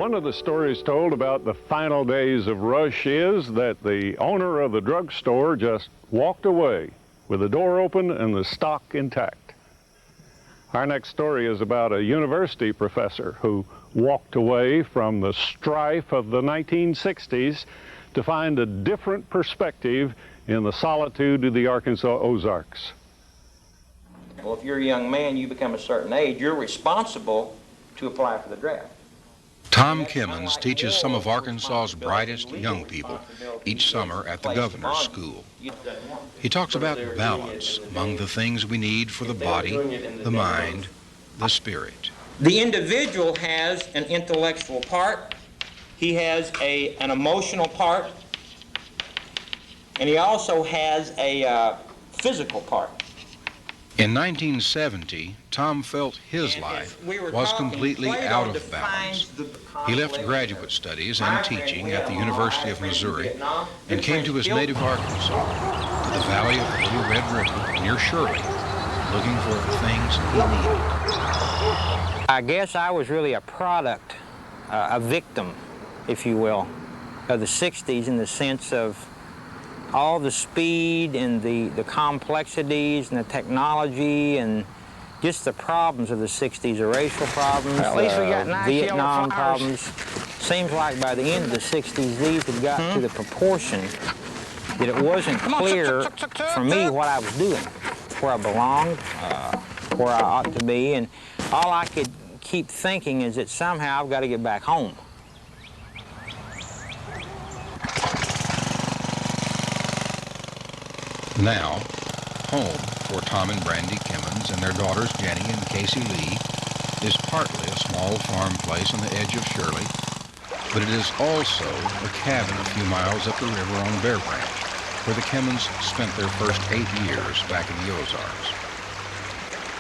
One of the stories told about the final days of Rush is that the owner of the drugstore just walked away with the door open and the stock intact. Our next story is about a university professor who walked away from the strife of the 1960s to find a different perspective in the solitude of the Arkansas Ozarks. Well, if you're a young man, you become a certain age, you're responsible to apply for the draft. Tom Kimmons teaches some of Arkansas's brightest young people each summer at the Governor's School. He talks about balance among the things we need for the body, the mind, the spirit. The individual has an intellectual part, he has an emotional part, and he also has a physical part. In 1970, Tom felt his life was completely out of balance. He left graduate studies and teaching at the University of Missouri and came to his native Arkansas, to the valley of the Little Red River near Shirley, looking for the things he needed. I guess I was really a product, a victim, if you will, of the 60s in the sense of all the speed and the complexities and the technology and just the problems of the 60s, the racial problems, well, at least we got nice Vietnam problems. Seems like by the end of the 60s, these had got to the proportion that it wasn't clear for me what I was doing, where I belonged, where I ought to be, and all I could keep thinking is that somehow I've got to get back home. Now, home for Tom and Brandy Kimmons and their daughters Jenny and Casey Lee is partly a small farm place on the edge of Shirley, but it is also a cabin a few miles up the river on Bear Branch, where the Kimmons spent their first 8 years back in the Ozarks.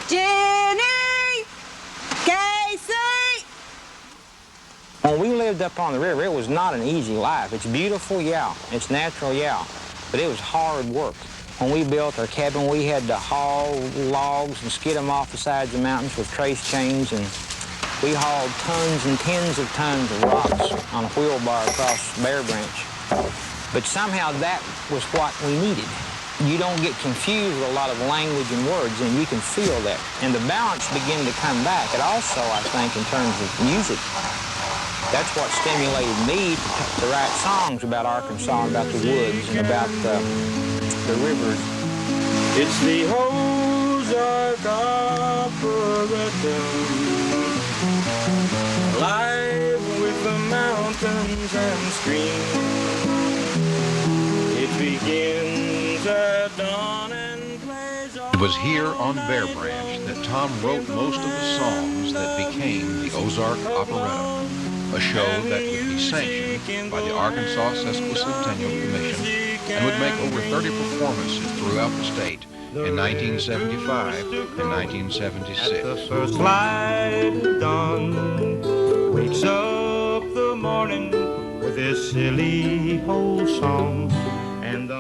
Jenny! Casey! When we lived up on the river, it was not an easy life. It's beautiful, yeah. It's natural, yeah. But it was hard work. When we built our cabin, we had to haul logs and skid them off the sides of the mountains with trace chains, and we hauled tons and tens of tons of rocks on a wheelbarrow across Bear Branch. But somehow that was what we needed. You don't get confused with a lot of language and words, and you can feel that. And the balance began to come back. It also, I think, in terms of music, that's what stimulated me to write songs about Arkansas, about the woods, and about the rivers. It's the Ozark Operator, live with the mountains and streams. It begins at dawn and plays on. It was here on Bear Branch that Tom wrote most of the songs that became the Ozark Operetta, a show that would be sanctioned by the Arkansas Sesquicentennial Commission and would make over 30 performances throughout the state in 1975 and 1976. At the first light of dawn, wakes up the morning with this silly old song. And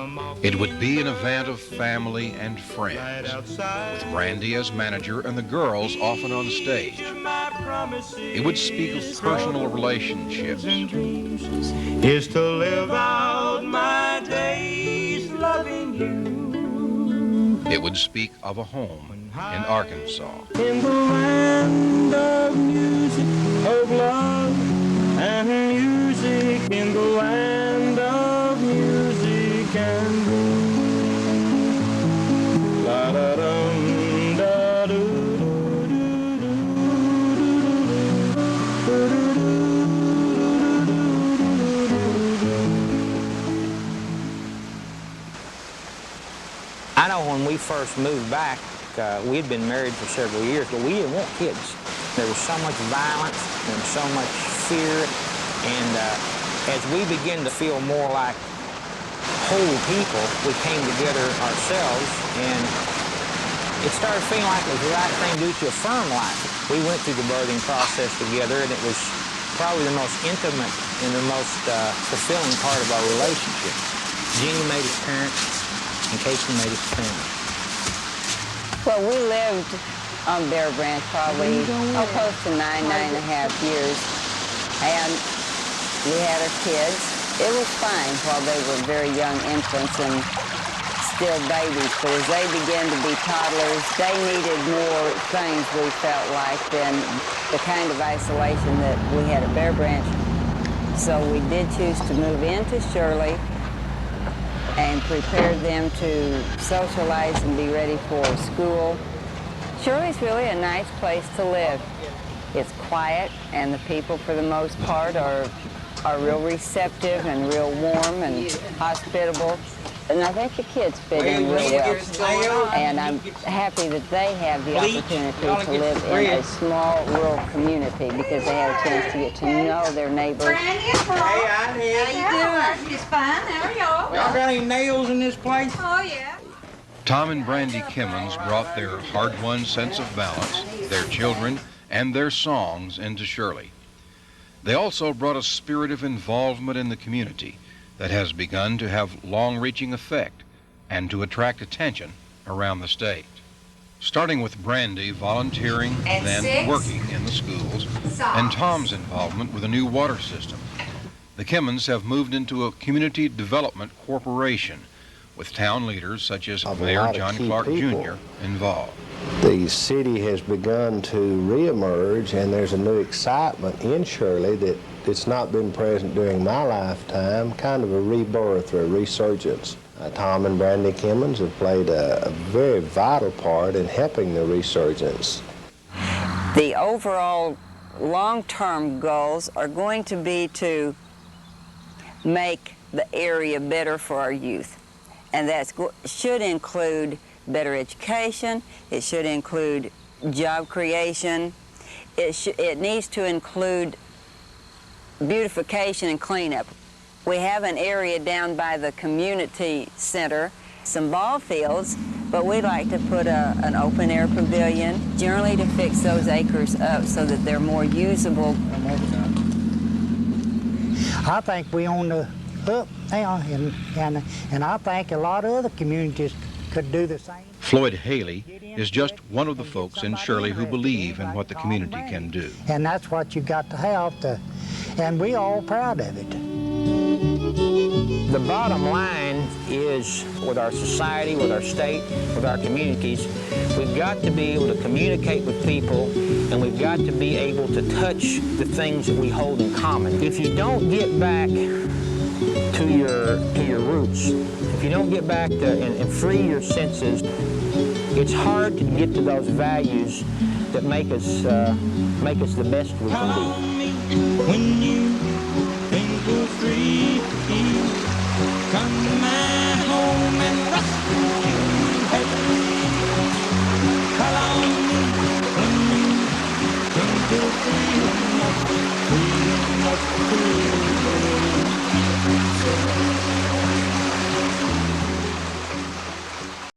it would be an event of family and friends, with Brandy as manager and the girls often on stage. It would speak of personal relationships. Is to live out my days loving you. It would speak of a home in Arkansas. In the land of music, of love and music, in the land of music and la da dum da do. I know when we first moved back, we had been married for several years, but we didn't want kids. There was so much violence, there was so much fear, and as we began to feel more like whole people, we came together ourselves, and it started feeling like it was the right thing to do to affirm life. We went through the birthing process together, and it was probably the most intimate and the most fulfilling part of our relationship. Jenny made us parents, and Casey made us family. Well, we lived on Bear Branch probably close to nine and a half years. and we had our kids. It was fine while they were very young infants and still babies, but as they began to be toddlers, they needed more things, we felt like, than the kind of isolation that we had at Bear Branch. So we did choose to move into Shirley and prepared them to socialize and be ready for school. Shirley's really a nice place to live. It's quiet, and the people, for the most part, are real receptive and real warm and hospitable. And I think the kids fit in real well. And I'm happy that they have the opportunity to live in a small rural community because they have a chance to get to know their neighbors. Hey, I'm here. How you doing? Just fine. How are y'all? Y'all got any nails in this place? Oh, yeah. Tom and Brandy Kimmons brought their hard-won sense of balance, their children, and their songs into Shirley. They also brought a spirit of involvement in the community that has begun to have long-reaching effect and to attract attention around the state. Starting with Brandy volunteering, then working in the schools, and Tom's involvement with a new water system. The Kimmons have moved into a community development corporation with town leaders such as Mayor John Clark Jr. involved. The city has begun to reemerge, and there's a new excitement in Shirley that it's not been present during my lifetime, kind of a rebirth or a resurgence. Tom and Brandy Kimmons have played a very vital part in helping the resurgence. The overall long-term goals are going to be to make the area better for our youth. And that should include better education, it should include job creation, it needs to include beautification and cleanup. We have an area down by the community center, some ball fields, but we'd like to put an open-air pavilion, generally to fix those acres up so that they're more usable. I think we own the up now, and I think a lot of other communities could do the same. Floyd Haley is just one of the folks in Shirley who believe in what the community can do. And that's what you got to have, and we all proud of it. The bottom line is, with our society, with our state, with our communities, we've got to be able to communicate with people, and we've got to be able to touch the things that we hold in common. If you don't get back to your roots, if you don't get back to and free your senses, it's hard to get to those values that make us the best we can be. When you think you're free, come to my home and rescue heaven. Call on me when you think you're free enough to